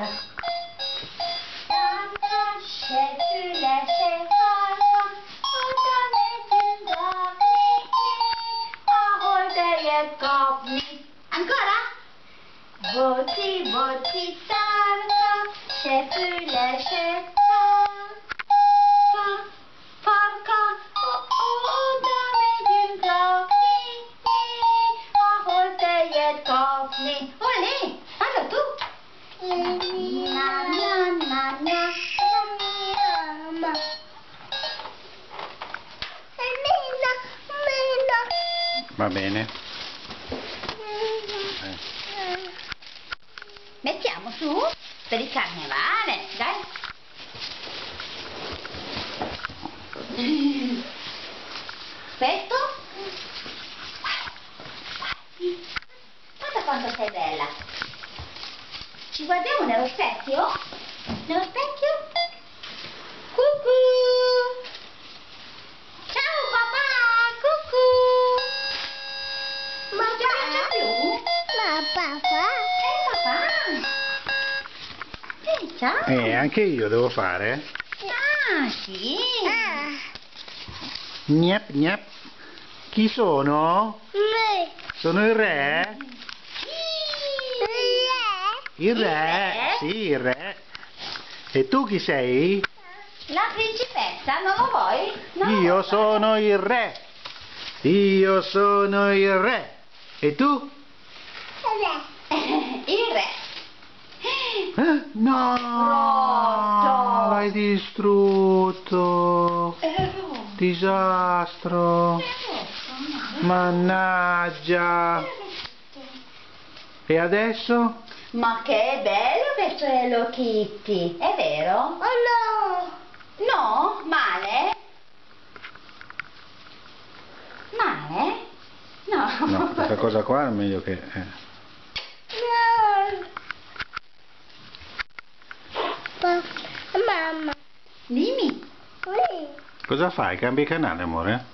Aspetta. Ancora? Voti, voti, tarka, şefüle farka, o da medim kapni, ahol teyet kapni. Olè, fallo tu. Na na na na. Va bene. Mettiamo su per il carnevale, dai. Aspetto. Guarda quanto sei bella. Ci guardiamo nello specchio? Nello specchio? Cucù. Ciao papà, cucù. Ma non ti piace più? Papà. Papà. Ciao. Anche io devo fare? Ah, sì. Gnap, gnap. Chi sono? Sono il re? Il re? Sì, il re. E tu chi sei? La principessa, non lo vuoi? Non Io lo sono il re. Io sono il re. E tu? Il re. No! Rotto. L'hai distrutto. È rotto. Disastro. Mannaggia. E adesso? Ma che bello questo Hello Kitty, è vero? Oh no! No? Male? Male? No. No, questa cosa qua è meglio che... Mamma. Dimmi. Cosa fai? Cambi canale, amore?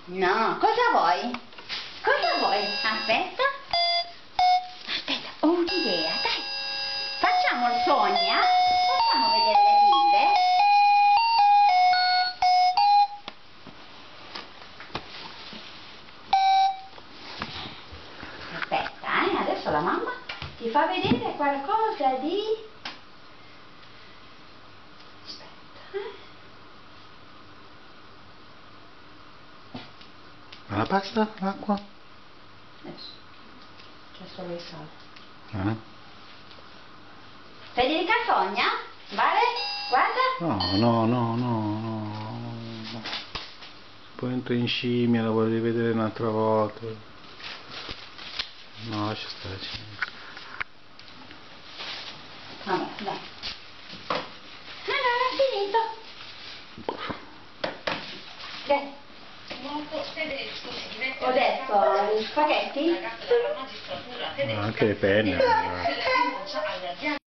No, cosa vuoi? Cosa vuoi? Aspetta. Aspetta, ho un'idea, dai. Facciamo il sogna. Facciamo vedere le bimbe. Aspetta, adesso la mamma ti fa vedere qualcosa di... Ma la pasta? L'acqua? Adesso c'è solo il sale. Federica sogna? Vale? Guarda. No. Poi entra in scimmia, la volevi vedere un'altra volta. No, lascia stare. Vabbè, dai. Allora, finito. Dai. Ho detto gli spaghetti? Anche le penne.